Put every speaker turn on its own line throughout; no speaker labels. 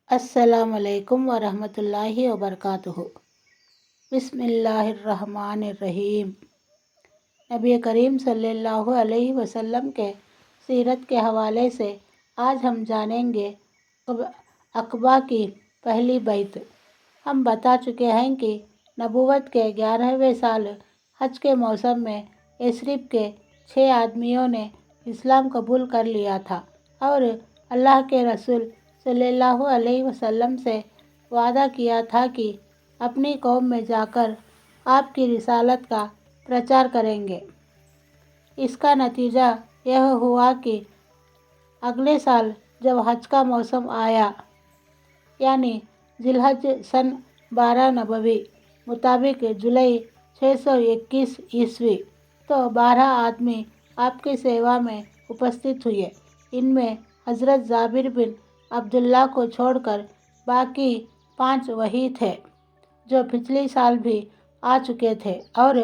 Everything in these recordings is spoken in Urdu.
السلام علیکم ورحمۃ اللہ وبرکاتہ۔ بسم اللہ الرحمن الرحیم۔ نبی کریم صلی اللہ علیہ وسلم کے سیرت کے حوالے سے آج ہم جانیں گے عقبہ کی پہلی بیعت۔ ہم بتا چکے ہیں کہ نبوت کے 11ویں سال حج کے موسم میں یثرب کے 6 آدمیوں نے اسلام قبول کر لیا تھا اور اللہ کے رسول صلی اللہ علیہ وسلم سے وعدہ کیا تھا کہ اپنی قوم میں جا کر آپ کی رسالت کا پرچار کریں گے۔ اس کا نتیجہ یہ ہوا کہ اگلے سال جب حج کا موسم آیا، یعنی ذی الحج سن 12 نبوی مطابق جولائی 621 عیسوی، تو 12 آدمی آپ کی سیوا میں اپستت ہوئے۔ ان میں حضرت جابر بن عبداللہ کو چھوڑ کر باقی 5 وہی تھے جو پچھلے سال بھی آ چکے تھے، اور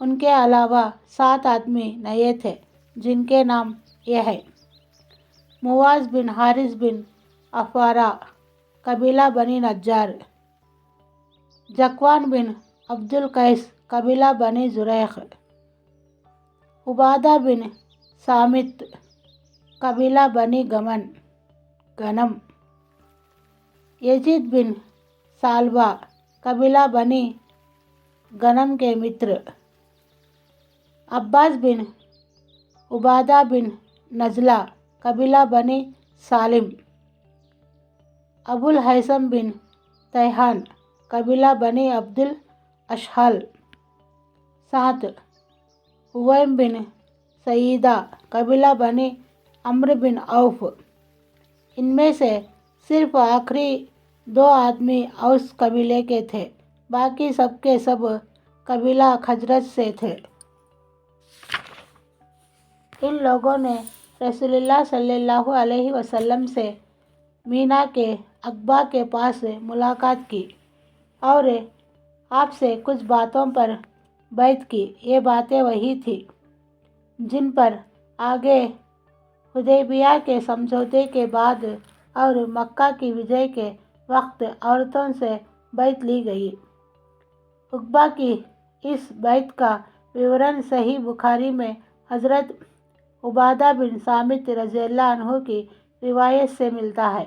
ان کے علاوہ 7 آدمی نئے تھے جن کے نام یہ ہیں: معاذ بن حارث بن عفارہ، قبیلہ بنی نجار; ذکوان بن عبد القیس، قبیلہ بنی زریق; عبادہ بن صامت، قبیلہ بنی غنم; یزید بن ثعلبہ، قبیلہ بنی غنم کے متر; عباس بن عبادہ بن نزلہ، قبیلہ بنی سالم; ابو الہیثم بن تیہان، قبیلہ بنی عبد الاشہل; 7 ہویم بن سعیدہ، قبیلہ بنی عمرو بن عوف۔ ان میں سے صرف آخری 2 آدمی اوس قبیلے کے تھے، باقی سب کے سب قبیلہ خزرج سے تھے۔ ان لوگوں نے رسول اللہ صلی اللہ علیہ وسلم سے مینا کے عقبہ کے پاس ملاقات کی اور آپ سے کچھ باتوں پر بیعت کی۔ یہ باتیں وہی تھیں جن پر آگے حدیبیہ کے سمجھوتے کے بعد اور مکہ کی وجے کے وقت عورتوں سے بیعت لی گئی۔ عقبہ کی اس بیعت کا وورن صحیح بخاری میں حضرت عبادہ بن صامت رضی اللہ عنہ کی روایت سے ملتا ہے۔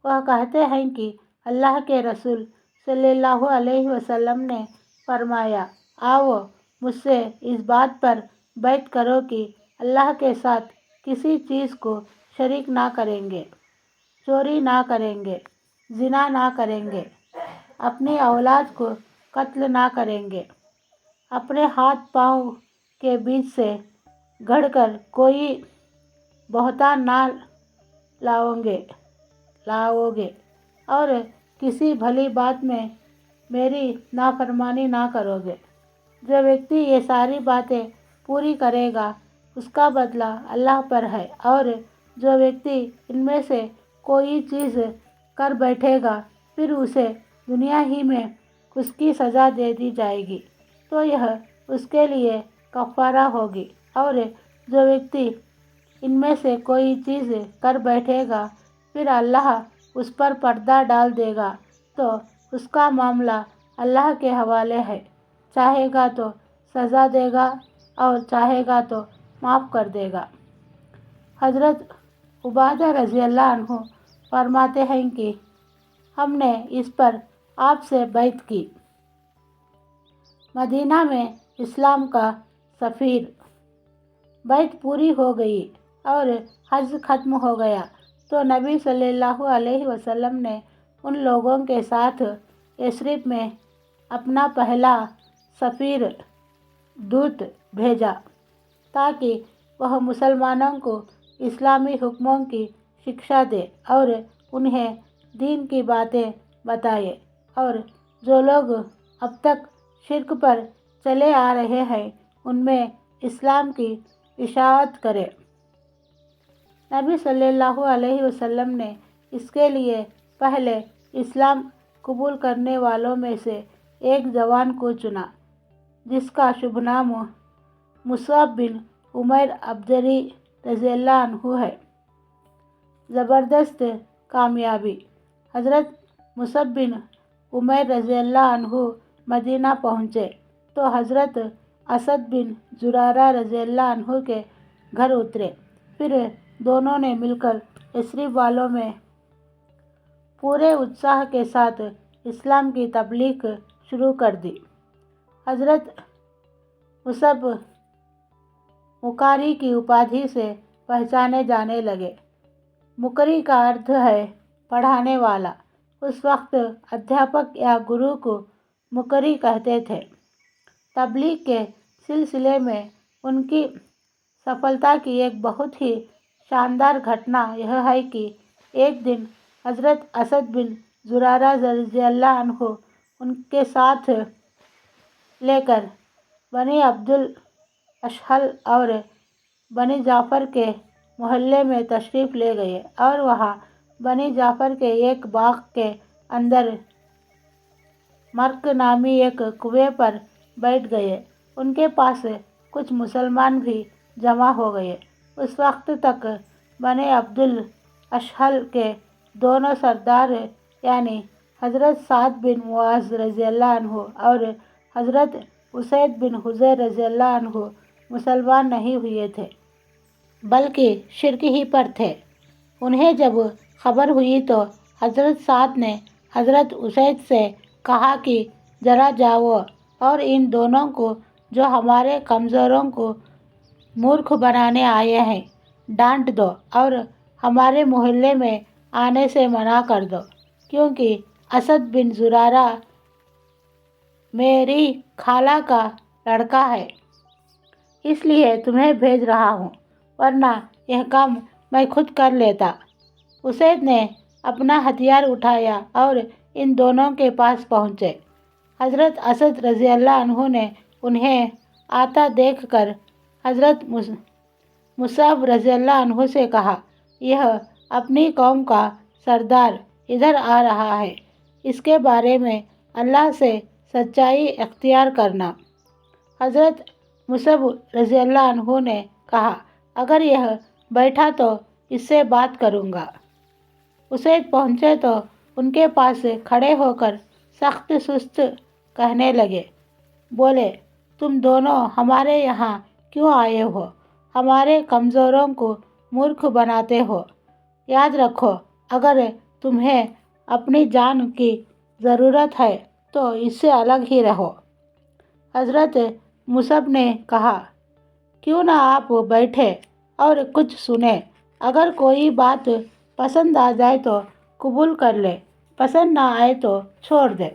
وہ کہتے ہیں کہ اللہ کے رسول صلی اللہ علیہ وسلم نے فرمایا، آؤ مجھ سے اس بات پر بیعت کرو کہ اللہ کے ساتھ کسی چیز کو شریک نہ کریں گے، چوری نہ کریں گے، زنا نہ کریں گے، اپنی اولاد کو قتل نہ کریں گے، اپنے ہاتھ پاؤں کے بیچ سے گھڑ کر کوئی بہتان نہ لاؤ گے، اور کسی بھلی بات میں میری نافرمانی نہ کرو گے۔ جو ویکتی یہ ساری باتیں پوری کرے گا اس کا بدلہ اللہ پر ہے، اور جو ویکتی ان میں سے کوئی چیز کر بیٹھے گا پھر اسے دنیا ہی میں اس کی سزا دے دی جائے گی تو یہ اس کے لیے کفارہ ہوگی، اور جو ویکتی ان میں سے کوئی چیز کر بیٹھے گا پھر اللہ اس پر پردہ ڈال دے گا تو اس کا معاملہ اللہ کے حوالے ہے، چاہے گا تو سزا دے گا اور چاہے گا تو معاف کر دے گا۔ حضرت عبادہ رضی اللہ عنہ فرماتے ہیں کہ ہم نے اس پر آپ سے بیعت کی۔ مدینہ میں اسلام کا سفیر۔ بیعت پوری ہو گئی اور حج ختم ہو گیا تو نبی صلی اللہ علیہ وسلم نے ان لوگوں کے ساتھ یثرب میں اپنا پہلا سفیر دوت بھیجا تاکہ وہ مسلمانوں کو اسلامی حکموں کی شکشا دے اور انہیں دین کی باتیں بتائے، اور جو لوگ اب تک شرک پر چلے آ رہے ہیں ان میں اسلام کی اشاعت کرے۔ نبی صلی اللہ علیہ وسلم نے اس کے لیے پہلے اسلام قبول کرنے والوں میں سے ایک جوان کو چنا جس کا شبہ نام مصعب بن عمیر ابدری رضی اللہ عنہ ہے۔ زبردست کامیابی۔ حضرت مصعب بن عمیر رضی اللہ عنہ مدینہ پہنچے تو حضرت اسد بن زرارہ رضی اللہ عنہ کے گھر اترے۔ پھر دونوں نے مل کر یثرب والوں میں پورے اتساہ کے ساتھ اسلام کی تبلیغ شروع کر دی۔ حضرت مصعب مقاری کی اپادھی سے پہچانے جانے لگے۔ مقری کا ارتھ ہے پڑھانے والا۔ اس وقت ادھیاپک یا گرو کو مقری کہتے تھے۔ تبلیغ کے سلسلے میں ان کی سفلتا کی ایک بہت ہی شاندار گھٹنا یہ ہے کہ ایک دن حضرت اسد بن زرارہ رضی اللہ عنہ ان کے ساتھ لے کر بنی عبد الاشہل اور بنی جعفر کے محلے میں تشریف لے گئے اور وہاں بنی جعفر کے ایک باغ کے اندر مرق نامی ایک کنویں پر بیٹھ گئے۔ ان کے پاس کچھ مسلمان بھی جمع ہو گئے۔ اس وقت تک بنی عبد الاشہل کے دونوں سردار یعنی حضرت سعد بن معاذ رضی اللہ عنہ اور حضرت اسید بن حضیر رضی اللہ عنہ مسلمان نہیں ہوئے تھے بلکہ شرک ہی پر تھے۔ انہیں جب خبر ہوئی تو حضرت سعد نے حضرت اسید سے کہا کہ ذرا جاؤ اور ان دونوں کو جو ہمارے کمزوروں کو مورکھ بنانے آئے ہیں ڈانٹ دو اور ہمارے محلے میں آنے سے منع کر دو، کیونکہ اسد بن زرارہ میری خالہ کا لڑکا ہے، اس لیے تمہیں بھیج رہا ہوں، ورنہ یہ کام میں خود کر لیتا۔ اسید نے اپنا ہتھیار اٹھایا اور ان دونوں کے پاس پہنچے۔ حضرت اسد رضی اللہ عنہ نے انہیں آتا دیکھ کر حضرت مصعب رضی اللہ عنہ سے کہا، یہ اپنی قوم کا سردار ادھر آ رہا ہے، اس کے بارے میں اللہ سے سچائی اختیار کرنا۔ حضرت مصعب رضی اللہ عنہ نے کہا، اگر یہ بیٹھا تو اس سے بات کروں گا۔ اسید پہنچے تو ان کے پاس کھڑے ہو کر سخت سست کہنے لگے، بولے، تم دونوں ہمارے یہاں کیوں آئے ہو؟ ہمارے کمزوروں کو مورکھ بناتے ہو۔ یاد رکھو، اگر تمہیں اپنی جان کی ضرورت ہے تو اس سے الگ ہی رہو۔ حضرت مصعب نے کہا، کیوں نہ آپ بیٹھیں اور کچھ سنیں، اگر کوئی بات پسند آ جائے تو قبول کر لیں، پسند نہ آئے تو چھوڑ دیں۔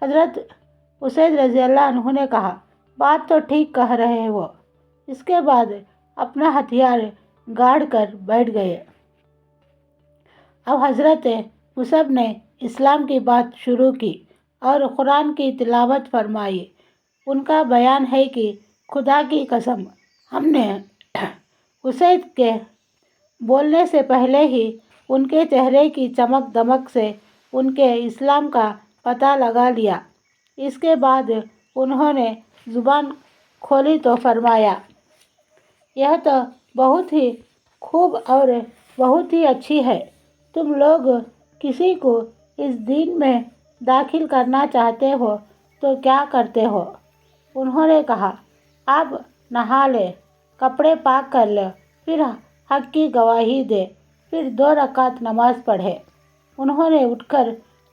حضرت اسید رضی اللہ عنہ نے کہا، بات تو ٹھیک کہہ رہے ہو۔ اس کے بعد اپنا ہتھیار گاڑ کر بیٹھ گئے۔ اب حضرت مصعب نے اسلام کی بات شروع کی اور قرآن کی تلاوت فرمائی۔ ان کا بیان ہے کہ خدا کی قسم، ہم نے اسید کے بولنے سے پہلے ہی ان کے چہرے کی چمک دمک سے ان کے اسلام کا پتہ لگا لیا۔ اس کے بعد انہوں نے زبان کھولی تو فرمایا، یہ تو بہت ہی خوب اور بہت ہی اچھی ہے۔ تم لوگ کسی کو اس دین میں داخل کرنا چاہتے ہو تو کیا کرتے ہو؟ انہوں نے کہا، آپ نہا لے، کپڑے پاک کر لے، پھر حق کی گواہی دے، پھر 2 رکعت نماز پڑھے۔ انہوں نے اٹھ کر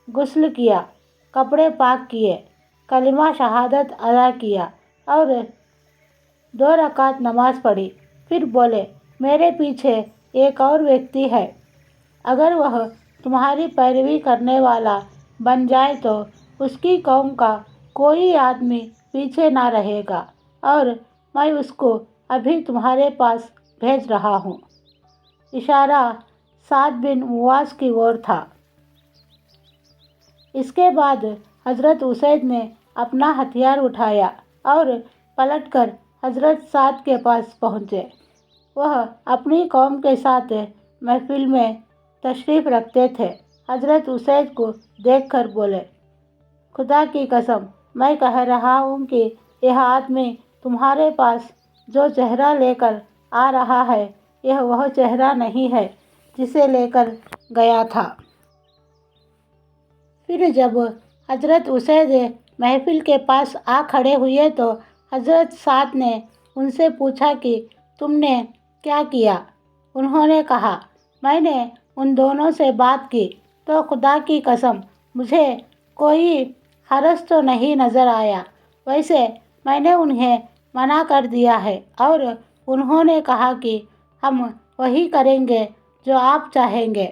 غسل کیا، کپڑے پاک کیے، کلمہ شہادت ادا کیا اور 2 رکعت نماز پڑھی۔ پھر بولے، میرے پیچھے ایک اور ویکتی ہے، اگر وہ تمہاری پیروی کرنے والا بن جائے تو اس کی قوم کا کوئی آدمی پیچھے نہ رہے گا، اور میں اس کو ابھی تمہارے پاس بھیج رہا ہوں۔ اشارہ سعد بن معاذ کی اور تھا۔ اس کے بعد حضرت اسید نے اپنا ہتھیار اٹھایا اور پلٹ کر حضرت سعد کے پاس پہنچے۔ وہ اپنی قوم کے ساتھ محفل میں تشریف رکھتے تھے۔ حضرت اسید کو دیکھ کر بولے، خدا کی قسم، میں کہہ رہا ہوں کہ یہ آدمی تمہارے پاس جو چہرہ لے کر آ رہا ہے یہ وہ چہرہ نہیں ہے جسے لے کر گیا تھا۔ پھر جب حضرت اسید محفل کے پاس آ کھڑے ہوئے تو حضرت سعد نے ان سے پوچھا کہ تم نے کیا کیا؟ انہوں نے کہا میں نے ان دونوں سے بات کی تو خدا کی قسم مجھے کوئی حرج تو نہیں نظر آیا، ویسے میں نے انہیں منع کر دیا ہے اور انہوں نے کہا کہ ہم وہی کریں گے جو آپ چاہیں گے،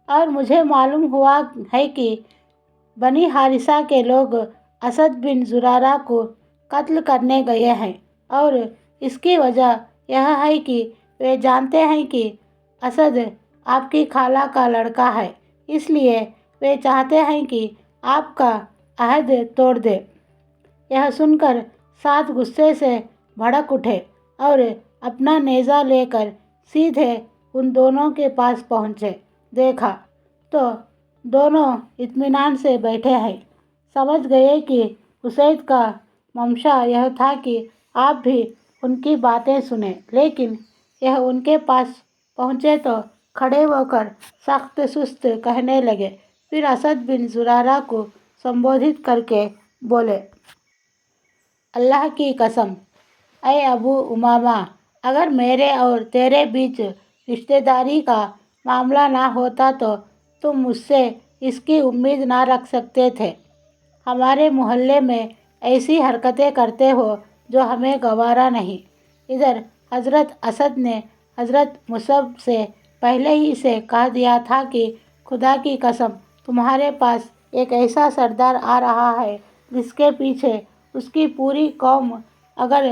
اور مجھے معلوم ہوا ہے کہ بنی حارثہ کے لوگ اسد بن زرارہ کو قتل کرنے گئے ہیں، اور اس کی وجہ یہ ہے کہ وہ جانتے ہیں کہ اسد آپ کی خالہ کا لڑکا ہے، اس لیے وہ چاہتے ہیں کہ آپ کا عہد توڑ دے۔ یہ سن کر سعد غصے سے بھڑک اٹھے اور اپنا نیزہ لے کر سیدھے ان دونوں کے پاس پہنچے۔ دیکھا تو دونوں اطمینان سے بیٹھے ہیں، سمجھ گئے کہ اسید کا منشا یہ تھا کہ آپ بھی ان کی باتیں سنیں، لیکن یہ ان کے پاس پہنچے تو کھڑے ہو کر سخت سست کہنے لگے۔ پھر اسد بن زرارہ کو سمبودھت کر کے بولے، اللہ کی قسم، اے ابو امامہ، اگر میرے اور تیرے بیچ رشتہ داری کا معاملہ نہ ہوتا تو تم مجھ سے اس کی امید نہ رکھ سکتے تھے۔ ہمارے محلے میں ایسی حرکتیں کرتے ہو جو ہمیں گوارا نہیں۔ ادھر حضرت اسد نے حضرت مصعب سے پہلے ہی سے کہہ دیا تھا کہ خدا کی قسم تمہارے پاس ایک ایسا سردار آ رہا ہے جس کے پیچھے اس کی پوری قوم، اگر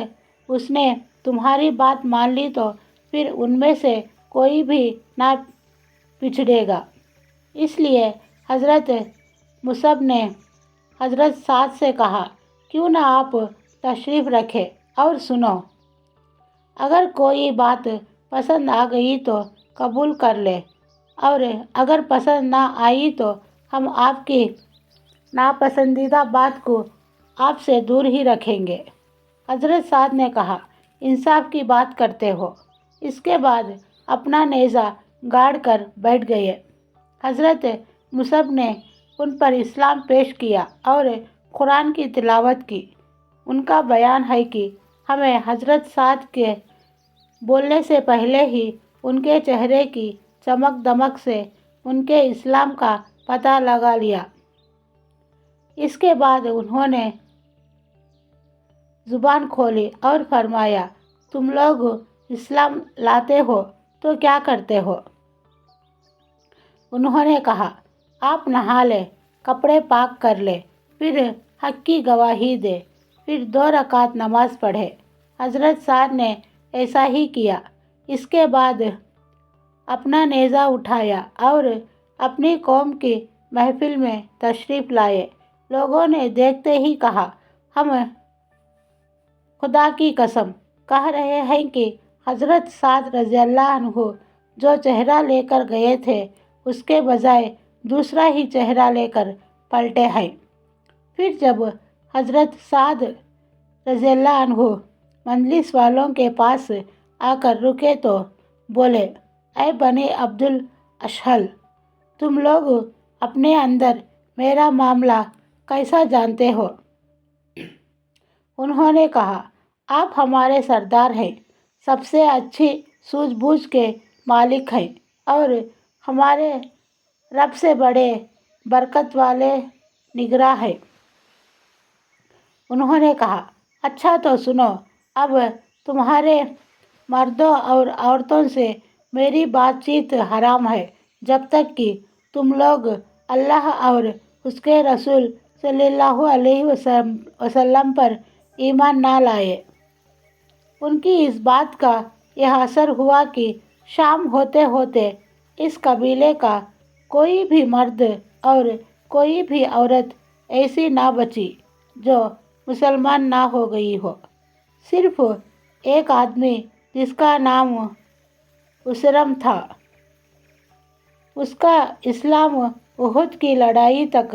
اس نے تمہاری بات مان لی تو پھر ان میں سے کوئی بھی نہ پچھڑے گا۔ اس لیے حضرت مصعب نے حضرت سعد سے کہا، کیوں نہ آپ تشریف رکھیں اور سنو، اگر کوئی بات پسند آ گئی تو قبول کر لے، اور اگر پسند نہ آئی تو ہم آپ کی ناپسندیدہ بات کو آپ سے دور ہی رکھیں گے۔ حضرت سعد نے کہا، انصاف کی بات کرتے ہو۔ اس کے بعد اپنا نیزہ گاڑ کر بیٹھ گئے۔ حضرت مصعب نے ان پر اسلام پیش کیا اور قرآن کی تلاوت کی۔ ان کا بیان ہے کہ ہمیں حضرت سعد کے بولنے سے پہلے ہی ان کے چہرے کی چمک دمک سے ان کے اسلام کا پتہ لگا لیا۔ اس کے بعد انہوں نے زبان کھولی اور فرمایا، تم لوگ اسلام لاتے ہو تو کیا کرتے ہو؟ انہوں نے کہا، آپ نہا لیں، کپڑے پاک کر لیں، پھر حق کی گواہی دیں، پھر 2 رکعت نماز پڑھیں۔ حضرت سعد نے ایسا ہی کیا۔ اس کے بعد اپنا نیزہ اٹھایا اور اپنی قوم کی محفل میں تشریف لائے۔ لوگوں نے دیکھتے ہی کہا، ہم خدا کی قسم کہہ رہے ہیں کہ حضرت سعد رضی اللہ عنہ جو چہرہ لے کر گئے تھے اس کے بجائے دوسرا ہی چہرہ لے کر پلٹے ہیں۔ پھر جب حضرت سعد رضی اللہ عنہ مجلس والوں کے پاس آ کر رکے تو بولے، اے بنی عبد الاشہل، تم لوگ اپنے اندر میرا معاملہ کیسا جانتے ہو؟ انہوں نے کہا، آپ ہمارے سردار ہیں، سب سے اچھی سوجھ بوجھ کے مالک ہیں اور ہمارے رب سے بڑے برکت والے نگراں ہیں۔ انہوں نے کہا، اچھا تو سنو، اب تمہارے مردوں اور عورتوں سے میری بات چیت حرام ہے جب تک کہ تم لوگ اللہ اور اس کے رسول صلی اللہ علیہ وسلم پر ایمان نہ لائے۔ ان کی اس بات کا یہ اثر ہوا کہ شام ہوتے ہوتے اس قبیلے کا کوئی بھی مرد اور کوئی بھی عورت ایسی نہ بچی جو مسلمان نہ ہو گئی ہو۔ صرف ایک آدمی جس کا نام اسرم تھا، اس کا اسلام احد کی لڑائی تک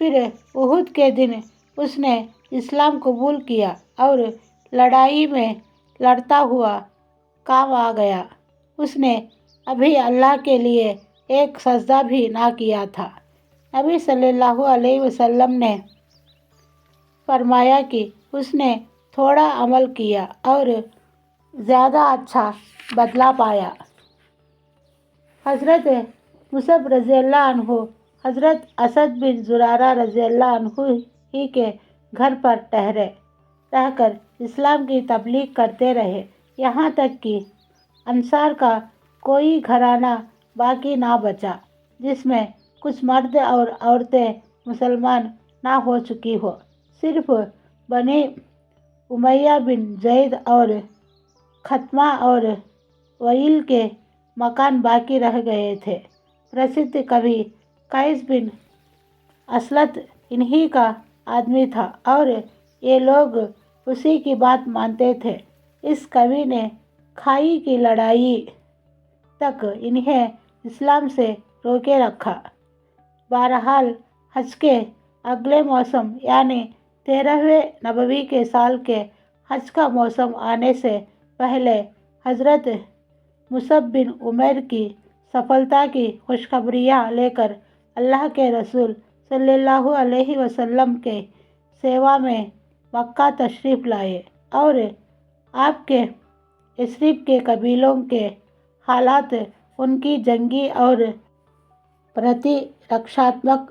پھر احد کے دن اس نے اسلام قبول کیا اور لڑائی میں لڑتا ہوا کام آ گیا۔ اس نے ابھی اللہ کے لیے ایک سجدہ بھی نہ کیا تھا۔ نبی صلی اللہ علیہ وسلم نے فرمایا کہ اس نے تھوڑا عمل کیا اور زیادہ اچھا بدلہ پایا۔ حضرت مصعب رضی اللہ عنہ حضرت اسد بن زرارہ رضی اللہ عنہ ہی کے گھر پر رہ کر اسلام کی تبلیغ کرتے رہے، یہاں تک کہ انصار کا کوئی گھرانہ باقی نہ بچا جس میں کچھ مرد اور عورتیں مسلمان نہ ہو چکی ہوں۔ صرف بنی امیہ بن زید اور خطمہ اور وئیل کے مکان باقی رہ گئے تھے۔ پرسدھ کوی قیس بن اسلط انہی کا آدمی تھا اور یہ لوگ اسی کی بات مانتے تھے۔ اس کوی نے کھائی کی لڑائی تک انہیں اسلام سے روکے رکھا۔ بہرحال حج کے اگلے موسم یعنی 13ویں نبوی کے سال کے حج کا موسم آنے سے پہلے حضرت مصعب بن عمیر کی سفلتا کی خوشخبریاں لے کر اللہ کے رسول صلی اللہ علیہ وسلم کے سیوا میں مکہ تشریف لائے اور آپ کے یثرب کے قبیلوں کے حالات، ان کی جنگی اور پرتی رکشاتمک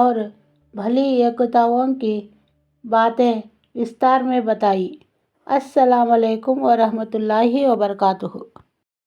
اور بھلی یکتاؤں کی باتیں وستار میں بتائیں۔ السلام علیکم ورحمۃ اللہ وبرکاتہ۔